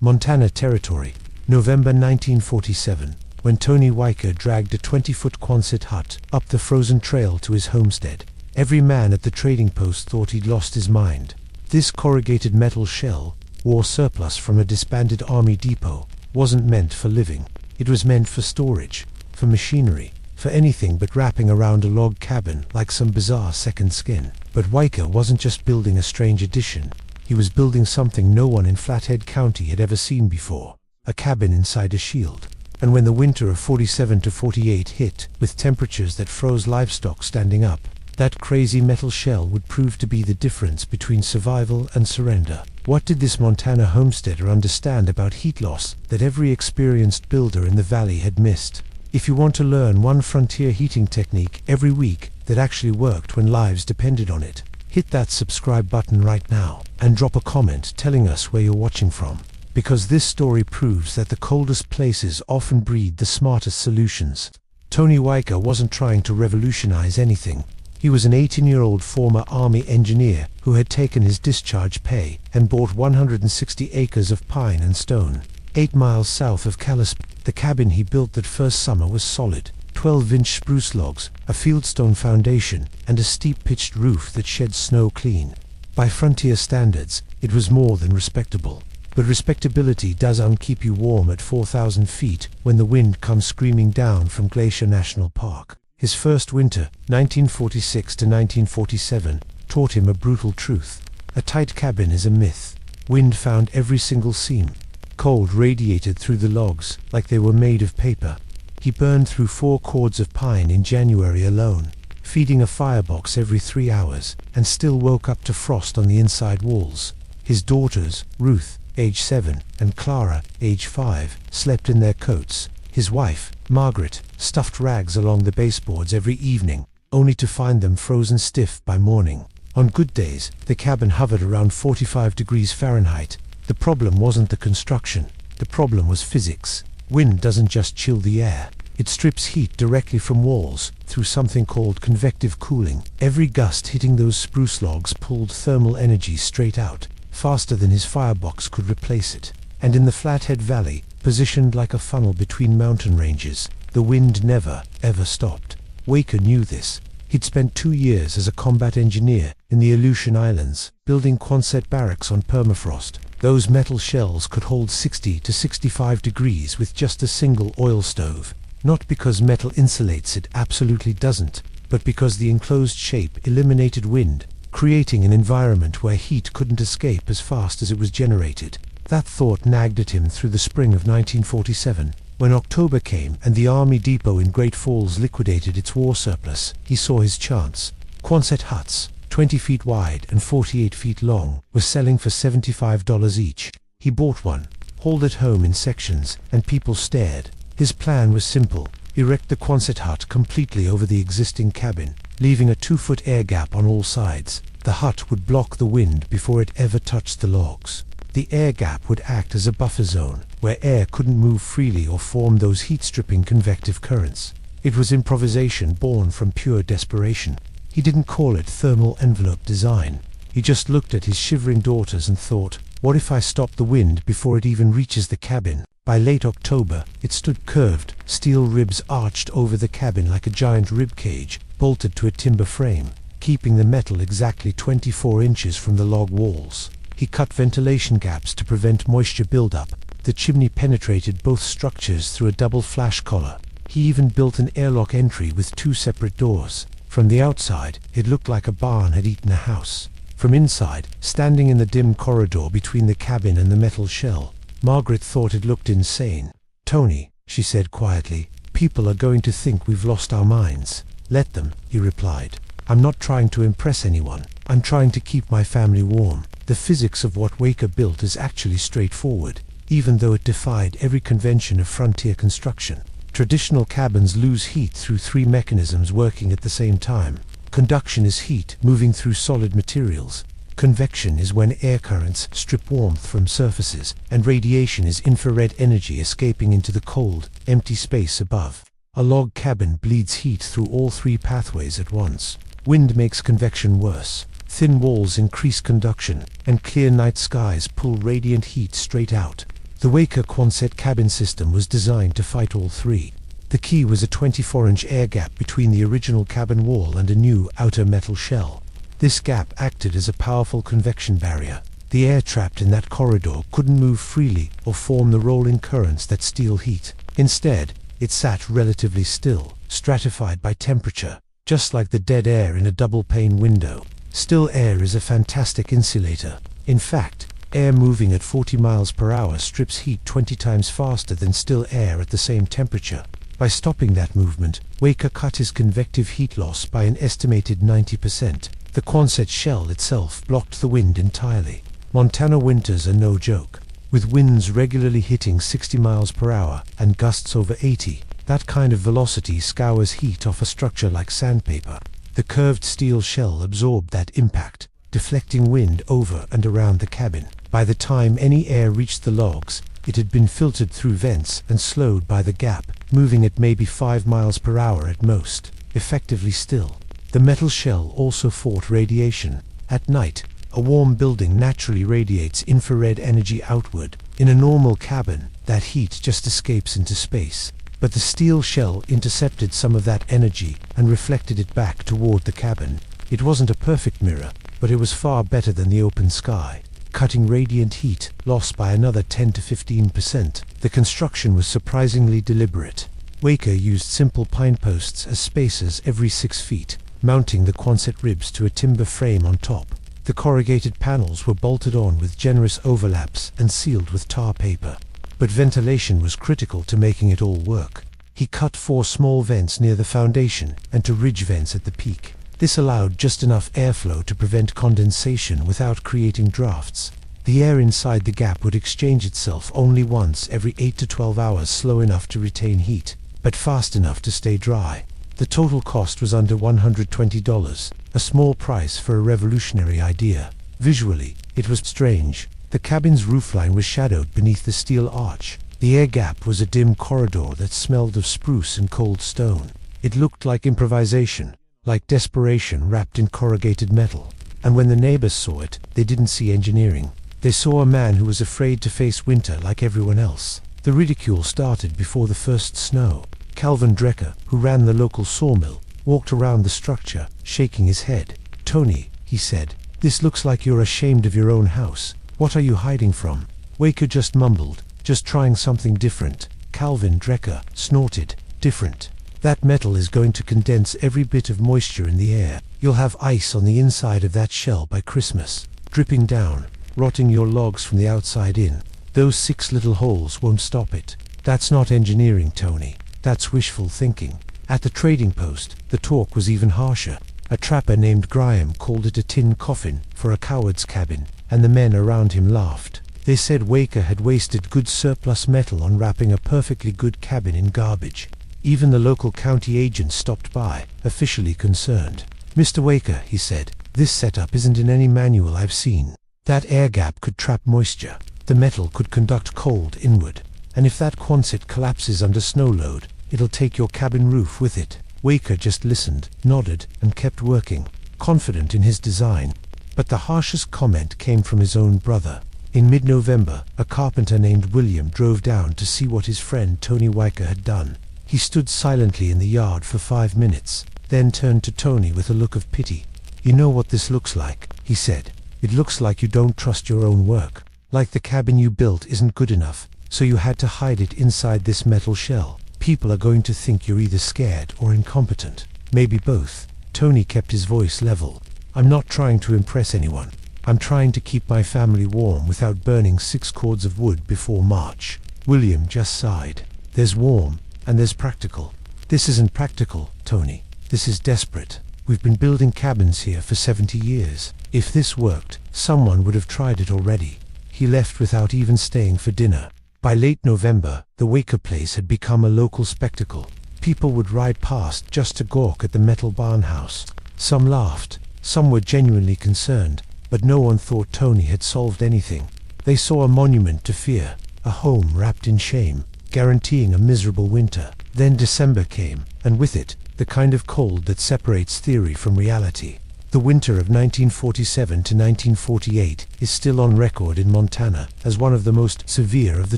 Montana Territory, November 1947, when Tony Weicker dragged a 20-foot Quonset hut up the frozen trail to his homestead. Every man at the trading post thought he'd lost his mind. This corrugated metal shell, war surplus from a disbanded army depot, wasn't meant for living. It was meant for storage, for machinery, for anything but wrapping around a log cabin like some bizarre second skin. But Weicker wasn't just building a strange addition. He was building something no one in Flathead County had ever seen before, a cabin inside a shield. And when the winter of 47 to 48 hit, with temperatures that froze livestock standing up, that crazy metal shell would prove to be the difference between survival and surrender. What did this Montana homesteader understand about heat loss that every experienced builder in the valley had missed? If you want to learn one frontier heating technique every week that actually worked when lives depended on it, hit that subscribe button right now and drop a comment telling us where you're watching from. Because this story proves that the coldest places often breed the smartest solutions. Tony Weicker wasn't trying to revolutionize anything. He was an 18-year-old former Army engineer who had taken his discharge pay and bought 160 acres of pine and stone, 8 miles south of Kalispell. The cabin he built that first summer was solid, 12-inch spruce logs, a fieldstone foundation, and a steep pitched roof that shed snow clean. By frontier standards, it was more than respectable. But respectability doesn't keep you warm at 4,000 feet when the wind comes screaming down from Glacier National Park. His first winter, 1946 to 1947, taught him a brutal truth. A tight cabin is a myth. Wind found every single seam. Cold radiated through the logs like they were made of paper. He burned through 4 cords of pine in January alone, feeding a firebox every 3 hours, and still woke up to frost on the inside walls. His daughters, Ruth, age 7, and Clara, age 5, slept in their coats. His wife, Margaret, stuffed rags along the baseboards every evening, only to find them frozen stiff by morning. On good days, the cabin hovered around 45 degrees Fahrenheit. The problem wasn't the construction. The problem was physics. Wind doesn't just chill the air. It strips heat directly from walls through something called convective cooling. Every gust hitting those spruce logs pulled thermal energy straight out, faster than his firebox could replace it. And in the Flathead Valley, positioned like a funnel between mountain ranges, the wind never, ever stopped. Weicker knew this. He'd spent 2 years as a combat engineer in the Aleutian Islands, building Quonset barracks on permafrost. Those metal shells could hold 60 to 65 degrees with just a single oil stove. Not because metal insulates, it absolutely doesn't, but because the enclosed shape eliminated wind, creating an environment where heat couldn't escape as fast as it was generated. That thought nagged at him through the spring of 1947. When October came and the Army depot in Great Falls liquidated its war surplus, he saw his chance. Quonset huts, 20 feet wide and 48 feet long, were selling for $75 each. He bought one, hauled it home in sections, and people stared. His plan was simple: erect the Quonset hut completely over the existing cabin, leaving a 2-foot air gap on all sides. The hut would block the wind before it ever touched the logs. The air gap would act as a buffer zone, where air couldn't move freely or form those heat-stripping convective currents. It was improvisation born from pure desperation. He didn't call it thermal envelope design. He just looked at his shivering daughters and thought, what if I stop the wind before it even reaches the cabin? By late October, it stood curved, steel ribs arched over the cabin like a giant rib cage, bolted to a timber frame, keeping the metal exactly 24 inches from the log walls. He cut ventilation gaps to prevent moisture buildup. The chimney penetrated both structures through a double flash collar. He even built an airlock entry with 2 separate doors. From the outside, it looked like a barn had eaten a house. From inside, standing in the dim corridor between the cabin and the metal shell, Margaret thought it looked insane. "Tony," she said quietly, "people are going to think we've lost our minds." "Let them," he replied. "I'm not trying to impress anyone. I'm trying to keep my family warm." The physics of what Weicker built is actually straightforward, even though it defied every convention of frontier construction. Traditional cabins lose heat through 3 mechanisms working at the same time. Conduction is heat moving through solid materials. Convection is when air currents strip warmth from surfaces, and radiation is infrared energy escaping into the cold, empty space above. A log cabin bleeds heat through all 3 pathways at once. Wind makes convection worse. Thin walls increase conduction, and clear night skies pull radiant heat straight out. The Waker Quonset cabin system was designed to fight all three. The key was a 24-inch air gap between the original cabin wall and a new outer metal shell. This gap acted as a powerful convection barrier. The air trapped in that corridor couldn't move freely or form the rolling currents that steal heat. Instead, it sat relatively still, stratified by temperature, just like the dead air in a double-pane window. Still air is a fantastic insulator. In fact, air moving at 40 miles per hour strips heat 20 times faster than still air at the same temperature. By stopping that movement, Waker cut his convective heat loss by an estimated 90%. The Quonset shell itself blocked the wind entirely. Montana winters are no joke. With winds regularly hitting 60 miles per hour and gusts over 80, that kind of velocity scours heat off a structure like sandpaper. The curved steel shell absorbed that impact, deflecting wind over and around the cabin. By the time any air reached the logs, it had been filtered through vents and slowed by the gap, moving at maybe 5 miles per hour at most, effectively still. The metal shell also fought radiation. At night, a warm building naturally radiates infrared energy outward. In a normal cabin, that heat just escapes into space. But the steel shell intercepted some of that energy and reflected it back toward the cabin. It wasn't a perfect mirror, but it was far better than the open sky, cutting radiant heat loss by another 10 to 15%. The construction was surprisingly deliberate. Waker used simple pine posts as spacers every 6 feet, mounting the Quonset ribs to a timber frame on top. The corrugated panels were bolted on with generous overlaps and sealed with tar paper. But ventilation was critical to making it all work. He cut 4 small vents near the foundation and 2 ridge vents at the peak. This allowed just enough airflow to prevent condensation without creating drafts. The air inside the gap would exchange itself only once every 8 to 12 hours, slow enough to retain heat, but fast enough to stay dry. The total cost was under $120, a small price for a revolutionary idea. Visually, it was strange. The cabin's roofline was shadowed beneath the steel arch. The air gap was a dim corridor that smelled of spruce and cold stone. It looked like improvisation, like desperation wrapped in corrugated metal. And when the neighbors saw it, they didn't see engineering. They saw a man who was afraid to face winter like everyone else. The ridicule started before the first snow. Calvin Drecker, who ran the local sawmill, walked around the structure, shaking his head. "Tony," he said, "this looks like you're ashamed of your own house. What are you hiding from?" Waker just mumbled, "Just trying something different." Calvin Drecker snorted, "Different? That metal is going to condense every bit of moisture in the air. You'll have ice on the inside of that shell by Christmas, dripping down, rotting your logs from the outside in. Those 6 little holes won't stop it." "That's not engineering, Tony. That's wishful thinking." At the trading post, the talk was even harsher. A trapper named Graham called it a tin coffin for a coward's cabin, and the men around him laughed. They said Waker had wasted good surplus metal on wrapping a perfectly good cabin in garbage. Even the local county agent stopped by, officially concerned. "Mr. Waker," he said, "this setup isn't in any manual I've seen. That air gap could trap moisture. The metal could conduct cold inward. And if that Quonset collapses under snow load, it'll take your cabin roof with it." Waker just listened, nodded, and kept working, confident in his design. But the harshest comment came from his own brother. In mid-November, a carpenter named William drove down to see what his friend Tony Waker had done. He stood silently in the yard for 5 minutes, then turned to Tony with a look of pity. "You know what this looks like," he said. "It looks like you don't trust your own work. Like the cabin you built isn't good enough, so you had to hide it inside this metal shell. People are going to think you're either scared or incompetent. Maybe both." Tony kept his voice level. "I'm not trying to impress anyone. I'm trying to keep my family warm without burning 6 cords of wood before March." William just sighed. "There's warm, and there's practical." "This isn't practical, Tony. This is desperate. We've been building cabins here for 70 years. If this worked, someone would have tried it already." He left without even staying for dinner. By late November, the Waker place had become a local spectacle. People would ride past just to gawk at the metal barn house. Some laughed, some were genuinely concerned, but no one thought Tony had solved anything. They saw a monument to fear, a home wrapped in shame, guaranteeing a miserable winter. Then December came, and with it, the kind of cold that separates theory from reality. The winter of 1947 to 1948 is still on record in Montana as one of the most severe of the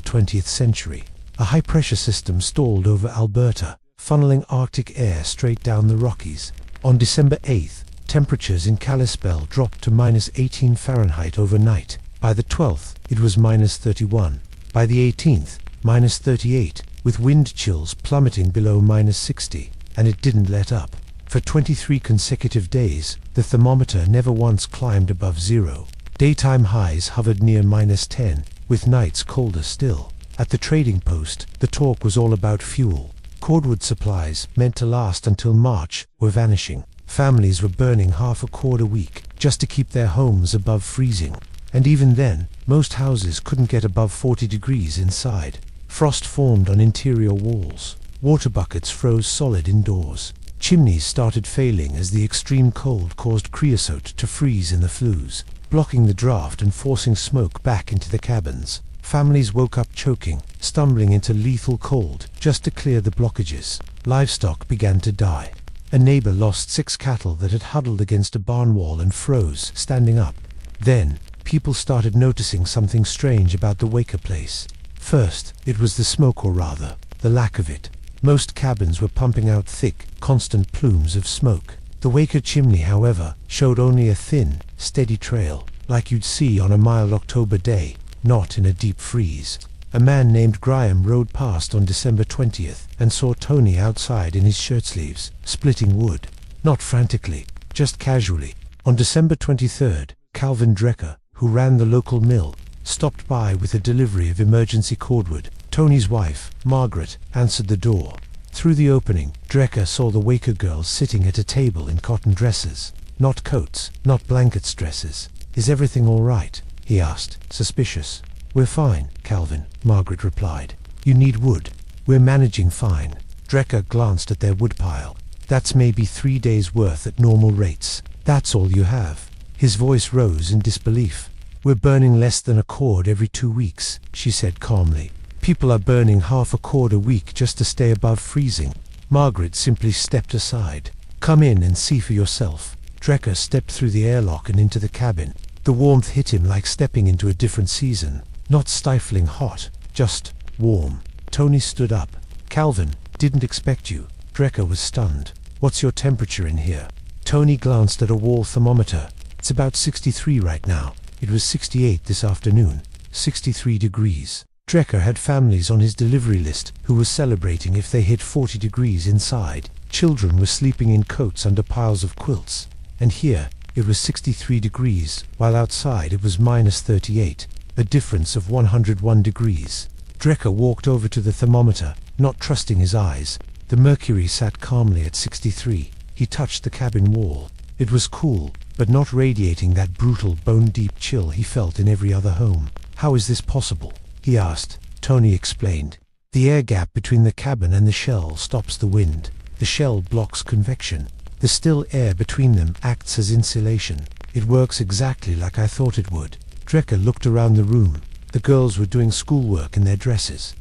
20th century. A high-pressure system stalled over Alberta, funneling Arctic air straight down the Rockies. On December 8th, temperatures in Kalispell dropped to -18 Fahrenheit overnight. By the 12th, it was -31. By the 18th, -38, with wind chills plummeting below -60, and it didn't let up. For 23 consecutive days, the thermometer never once climbed above zero. Daytime highs hovered near -10, with nights colder still. At the trading post, the talk was all about fuel. Cordwood supplies, meant to last until March, were vanishing. Families were burning half a cord a week just to keep their homes above freezing. And even then, most houses couldn't get above 40 degrees inside. Frost formed on interior walls. Water buckets froze solid indoors. Chimneys started failing as the extreme cold caused creosote to freeze in the flues, blocking the draft and forcing smoke back into the cabins. Families woke up choking, stumbling into lethal cold just to clear the blockages. Livestock began to die. A neighbor lost 6 cattle that had huddled against a barn wall and froze, standing up. Then, people started noticing something strange about the Waker place. First, it was the smoke, or rather, the lack of it. Most cabins were pumping out thick, constant plumes of smoke. The Waker chimney, however, showed only a thin, steady trail, like you'd see on a mild October day, not in a deep freeze. A man named Graham rode past on December 20th and saw Tony outside in his shirtsleeves, splitting wood. Not frantically, just casually. On December 23rd, Calvin Drecker, who ran the local mill, stopped by with a delivery of emergency cordwood. Tony's wife, Margaret, answered the door. Through the opening, Drecker saw the Waker girls sitting at a table in cotton dresses. Not coats, not blankets, dresses. "Is everything all right?" he asked, suspicious. "We're fine, Calvin," Margaret replied. "You need wood." "We're managing fine." Drecker glanced at their woodpile. "That's maybe 3 days' worth at normal rates. That's all you have." His voice rose in disbelief. "We're burning less than a cord every 2 weeks, she said calmly. "People are burning half a cord a week just to stay above freezing." Margaret simply stepped aside. "Come in and see for yourself." Drecker stepped through the airlock and into the cabin. The warmth hit him like stepping into a different season. Not stifling hot, just warm. Tony stood up. "Calvin, didn't expect you." Drecker was stunned. "What's your temperature in here?" Tony glanced at a wall thermometer. "It's about 63 right now. It was 68 this afternoon. 63 degrees. Drecker had families on his delivery list who were celebrating if they hit 40 degrees inside. Children were sleeping in coats under piles of quilts. And here, it was 63 degrees, while outside it was -38, a difference of 101 degrees. Drecker walked over to the thermometer, not trusting his eyes. The mercury sat calmly at 63. He touched the cabin wall. It was cool, but not radiating that brutal, bone-deep chill he felt in every other home. "How is this possible?" he asked. Tony explained. "The air gap between the cabin and the shell stops the wind. The shell blocks convection. The still air between them acts as insulation. It works exactly like I thought it would." Drecker looked around the room. The girls were doing schoolwork in their dresses.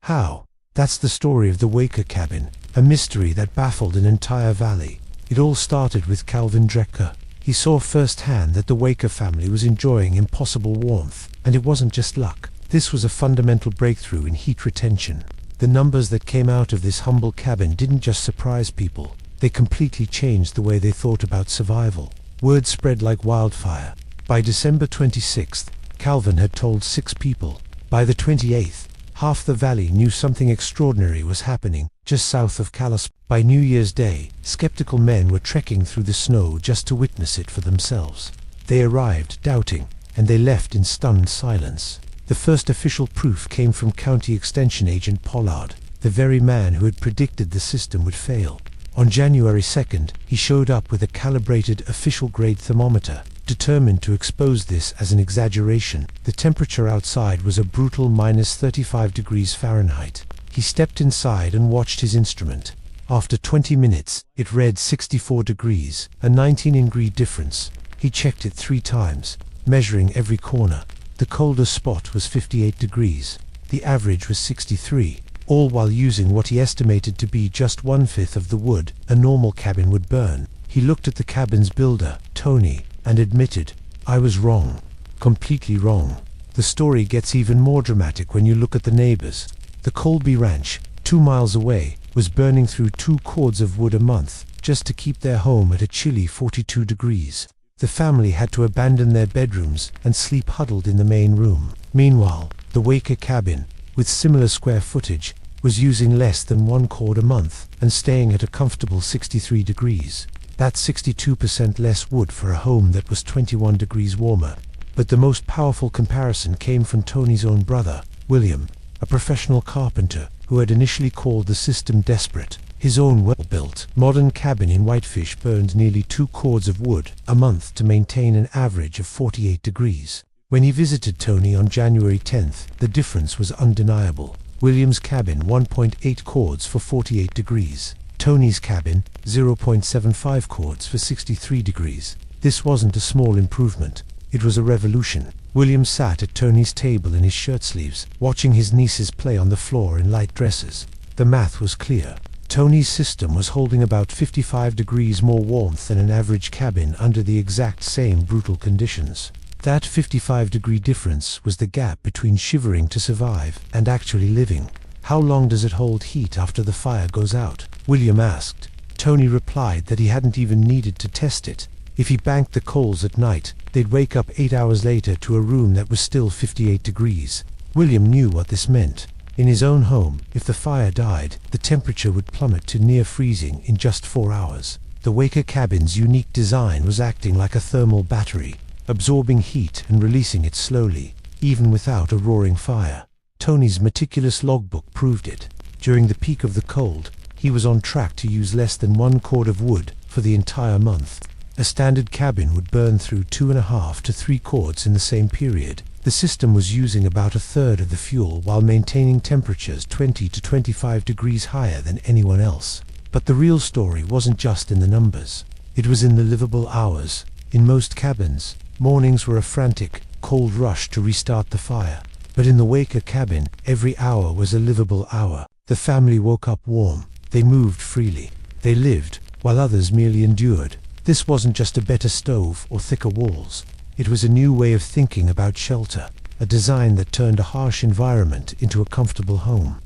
How? That's the story of the Waker cabin, a mystery that baffled an entire valley. It all started with Calvin Drecker. He saw firsthand that the Waker family was enjoying impossible warmth, and it wasn't just luck. This was a fundamental breakthrough in heat retention. The numbers that came out of this humble cabin didn't just surprise people, they completely changed the way they thought about survival. Word spread like wildfire. By December 26th, Calvin had told 6 people. By the 28th, half the valley knew something extraordinary was happening just south of Kalispell. By New Year's Day, skeptical men were trekking through the snow just to witness it for themselves. They arrived doubting, and they left in stunned silence. The first official proof came from County Extension Agent Pollard, the very man who had predicted the system would fail. On January 2nd, he showed up with a calibrated official-grade thermometer, determined to expose this as an exaggeration. The temperature outside was a brutal -35 degrees Fahrenheit. He stepped inside and watched his instrument. After 20 minutes, it read 64 degrees, a 19-degree difference. He checked it 3 times, measuring every corner. The coldest spot was 58 degrees. The average was 63, all while using what he estimated to be just 1/5 of the wood a normal cabin would burn. He looked at the cabin's builder, Tony, and admitted, "I was wrong. Completely wrong." The story gets even more dramatic when you look at the neighbors. The Colby Ranch, 2 miles away, was burning through 2 cords of wood a month just to keep their home at a chilly 42 degrees. The family had to abandon their bedrooms and sleep huddled in the main room. Meanwhile, the Waker cabin, with similar square footage, was using less than 1 cord a month and staying at a comfortable 63 degrees. That's 62% less wood for a home that was 21 degrees warmer. But the most powerful comparison came from Tony's own brother, William, a professional carpenter who had initially called the system desperate. His own well-built, modern cabin in Whitefish burned nearly 2 cords of wood a month to maintain an average of 48 degrees. When he visited Tony on January 10th, the difference was undeniable. William's cabin 1.8 cords for 48 degrees. Tony's cabin 0.75 cords for 63 degrees. This wasn't a small improvement. It was a revolution. William sat at Tony's table in his shirt sleeves, watching his nieces play on the floor in light dresses. The math was clear. Tony's system was holding about 55 degrees more warmth than an average cabin under the exact same brutal conditions. That 55-degree difference was the gap between shivering to survive and actually living. "How long does it hold heat after the fire goes out?" William asked. Tony replied that he hadn't even needed to test it. If he banked the coals at night, they'd wake up 8 hours later to a room that was still 58 degrees. William knew what this meant. In his own home, if the fire died, the temperature would plummet to near freezing in just 4 hours. The Waker cabin's unique design was acting like a thermal battery, absorbing heat and releasing it slowly, even without a roaring fire. Tony's meticulous logbook proved it. During the peak of the cold, he was on track to use less than 1 cord of wood for the entire month. A standard cabin would burn through 2.5 to 3 cords in the same period. The system was using about 1/3 of the fuel while maintaining temperatures 20 to 25 degrees higher than anyone else. But the real story wasn't just in the numbers. It was in the livable hours. In most cabins, mornings were a frantic, cold rush to restart the fire. But in the Waker cabin, every hour was a livable hour. The family woke up warm. They moved freely. They lived, while others merely endured. This wasn't just a better stove or thicker walls. It was a new way of thinking about shelter, a design that turned a harsh environment into a comfortable home.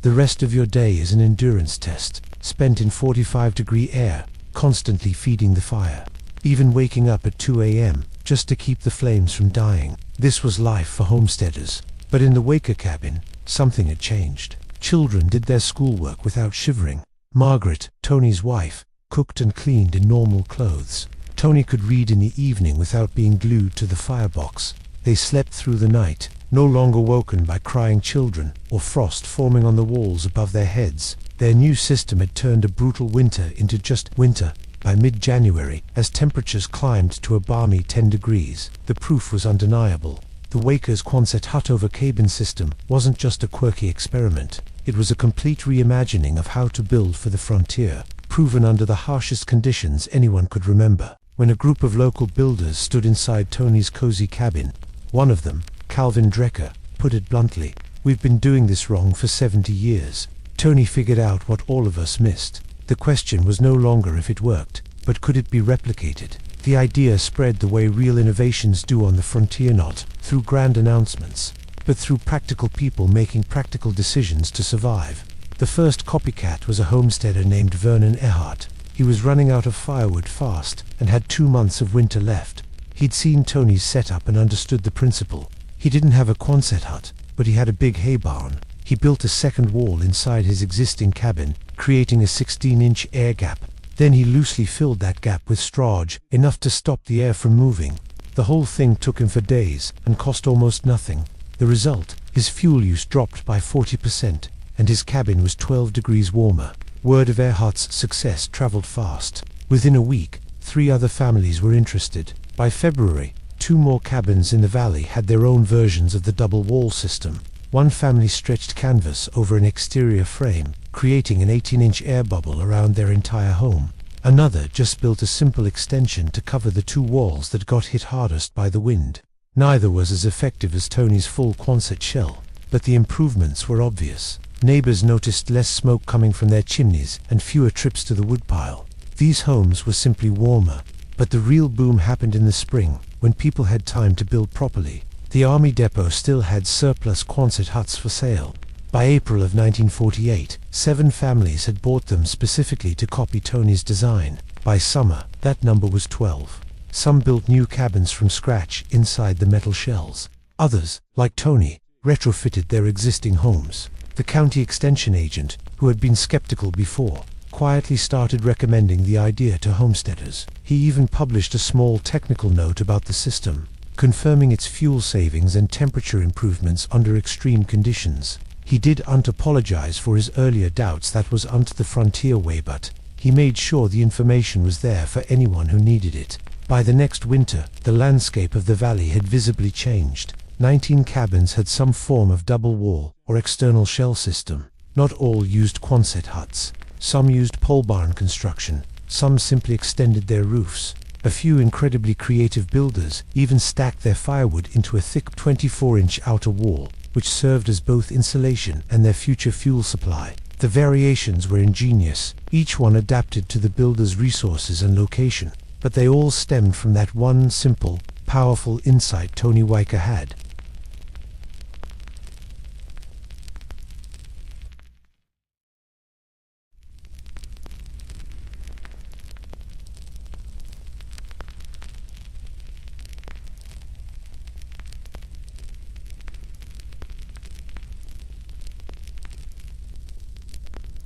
The rest of your day is an endurance test, spent in 45-degree air, constantly feeding the fire. Even waking up at 2 a.m. just to keep the flames from dying. This was life for homesteaders. But in the Waker cabin, something had changed. Children did their schoolwork without shivering. Margaret, Tony's wife, cooked and cleaned in normal clothes. Tony could read in the evening without being glued to the firebox. They slept through the night, no longer woken by crying children or frost forming on the walls above their heads. Their new system had turned a brutal winter into just winter. By mid-January, as temperatures climbed to a balmy 10 degrees, the proof was undeniable. The Waker's Quonset hut over cabin system wasn't just a quirky experiment. It was a complete reimagining of how to build for the frontier, proven under the harshest conditions anyone could remember. When a group of local builders stood inside Tony's cozy cabin, one of them, Calvin Drecker, put it bluntly, "We've been doing this wrong for 70 years. Tony figured out what all of us missed. The question was no longer if it worked, but could it be replicated? The idea spread the way real innovations do on the frontier, not through grand announcements, but through practical people making practical decisions to survive. The first copycat was a homesteader named Vernon Earhart. He was running out of firewood fast and had 2 months of winter left. He'd seen Tony's setup and understood the principle. He didn't have a Quonset hut, but he had a big hay barn. He built a second wall inside his existing cabin, creating a 16-inch air gap. Then he loosely filled that gap with straw, enough to stop the air from moving. The whole thing took him for days and cost almost nothing. The result, his fuel use dropped by 40%, and his cabin was 12 degrees warmer. Word of Earhart's success traveled fast. Within a week, 3 other families were interested. By February, 2 more cabins in the valley had their own versions of the double wall system. One family stretched canvas over an exterior frame, creating an 18-inch air bubble around their entire home. Another just built a simple extension to cover the two walls that got hit hardest by the wind. Neither was as effective as Tony's full Quonset shell, but the improvements were obvious. Neighbors noticed less smoke coming from their chimneys and fewer trips to the woodpile. These homes were simply warmer, but the real boom happened in the spring, when people had time to build properly. The army depot still had surplus Quonset huts for sale. By April of 1948, 7 families had bought them specifically to copy Tony's design. By summer, that number was 12. Some built new cabins from scratch inside the metal shells. Others, like Tony, retrofitted their existing homes. The county extension agent, who had been skeptical before, quietly started recommending the idea to homesteaders. He even published a small technical note about the system, confirming its fuel savings and temperature improvements under extreme conditions. He didn't apologize for his earlier doubts that was the frontier way, but he made sure the information was there for anyone who needed it. By the next winter, the landscape of the valley had visibly changed. 19 cabins had some form of double wall or external shell system. Not all used Quonset huts. Some used pole barn construction. Some simply extended their roofs. A few incredibly creative builders even stacked their firewood into a thick 24-inch outer wall, which served as both insulation and their future fuel supply. The variations were ingenious, each one adapted to the builder's resources and location, but they all stemmed from that one simple, powerful insight Tony Weicker had.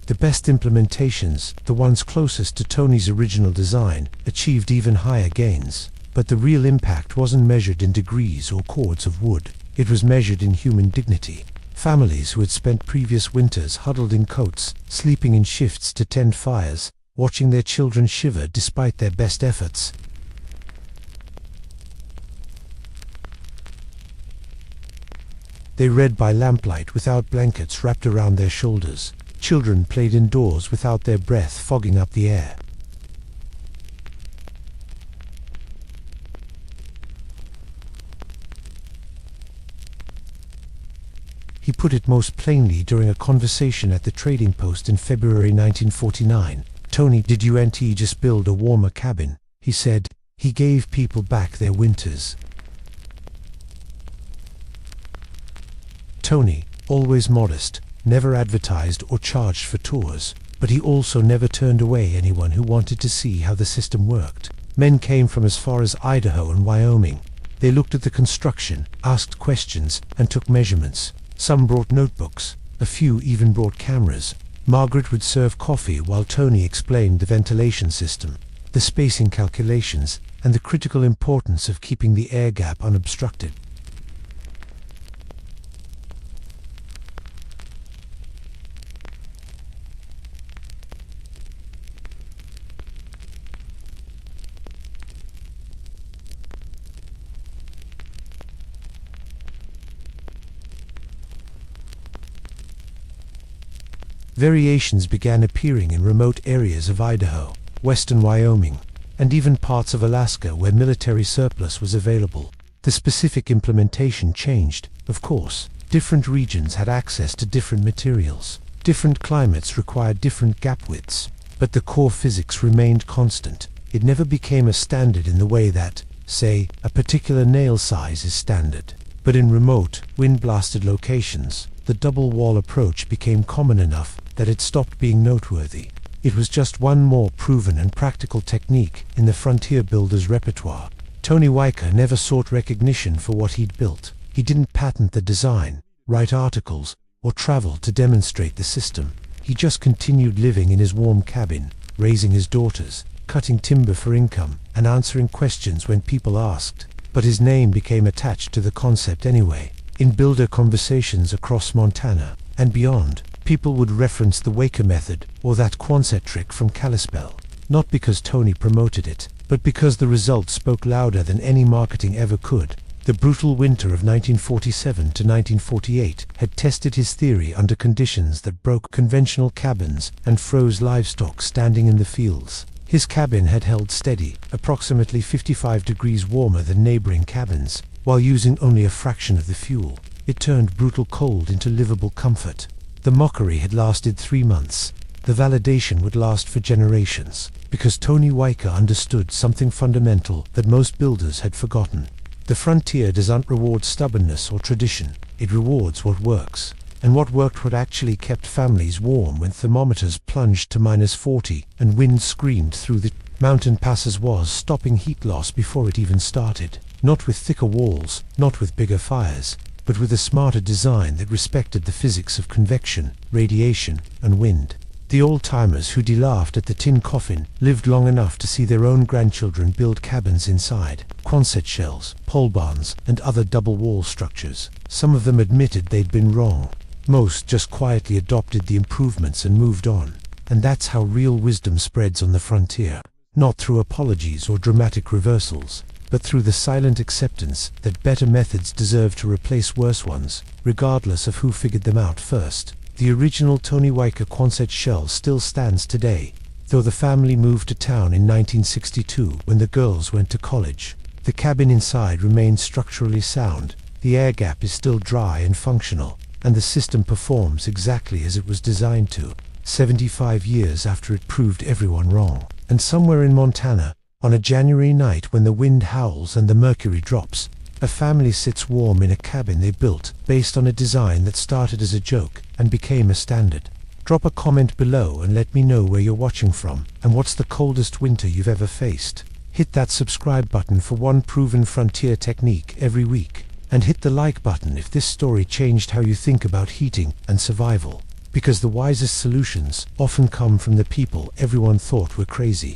The best implementations, the ones closest to Tony's original design, achieved even higher gains. But the real impact wasn't measured in degrees or cords of wood. It was measured in human dignity. Families who had spent previous winters huddled in coats, sleeping in shifts to tend fires, watching their children shiver despite their best efforts. They read by lamplight without blankets wrapped around their shoulders. Children played indoors without their breath fogging up the air. He put it most plainly during a conversation at the trading post in February 1949. "Tony, did you just build a warmer cabin?" he said. "He gave people back their winters." Tony, always modest, never advertised or charged for tours, but he also never turned away anyone who wanted to see how the system worked. Men came from as far as Idaho and Wyoming. They looked at the construction, asked questions, and took measurements. Some brought notebooks. A few even brought cameras. Margaret would serve coffee while Tony explained the ventilation system, the spacing calculations, and the critical importance of keeping the air gap unobstructed. Variations began appearing in remote areas of Idaho, western Wyoming, and even parts of Alaska where military surplus was available. The specific implementation changed, of course. Different regions had access to different materials. Different climates required different gap widths. But the core physics remained constant. It never became a standard in the way that, say, a particular nail size is standard. But in remote, wind-blasted locations, the double wall approach became common enough that it stopped being noteworthy. It was just one more proven and practical technique in the frontier builder's repertoire. Tony Weicker never sought recognition for what he'd built. He didn't patent the design, write articles, or travel to demonstrate the system. He just continued living in his warm cabin, raising his daughters, cutting timber for income, and answering questions when people asked. But his name became attached to the concept anyway. In builder conversations across Montana and beyond, people would reference the Weicker method or that Quonset trick from Kalispell, not because Tony promoted it, but because the results spoke louder than any marketing ever could. The brutal winter of 1947 to 1948 had tested his theory under conditions that broke conventional cabins and froze livestock standing in the fields. His cabin had held steady, approximately 55 degrees warmer than neighboring cabins, while using only a fraction of the fuel. It turned brutal cold into livable comfort. The mockery had lasted 3 months. The validation would last for generations, because Tony Weicker understood something fundamental that most builders had forgotten. The frontier doesn't reward stubbornness or tradition. It rewards what works. And what worked what actually kept families warm when thermometers plunged to -40 and wind screamed through the mountain passes was stopping heat loss before it even started. Not with thicker walls, not with bigger fires, but with a smarter design that respected the physics of convection, radiation, and wind. The old-timers who laughed at the tin coffin lived long enough to see their own grandchildren build cabins inside, Quonset shells, pole barns, and other double-wall structures. Some of them admitted they'd been wrong. Most just quietly adopted the improvements and moved on. And that's how real wisdom spreads on the frontier. Not through apologies or dramatic reversals, but through the silent acceptance that better methods deserve to replace worse ones, regardless of who figured them out first. The original Tony Weicker Quonset shell still stands today, though the family moved to town in 1962 when the girls went to college. The cabin inside remains structurally sound, the air gap is still dry and functional, and the system performs exactly as it was designed to, 75 years after it proved everyone wrong. And somewhere in Montana, on a January night when the wind howls and the mercury drops, a family sits warm in a cabin they built based on a design that started as a joke and became a standard. Drop a comment below and let me know where you're watching from and what's the coldest winter you've ever faced. Hit that subscribe button for one proven frontier technique every week, and hit the like button if this story changed how you think about heating and survival, because the wisest solutions often come from the people everyone thought were crazy.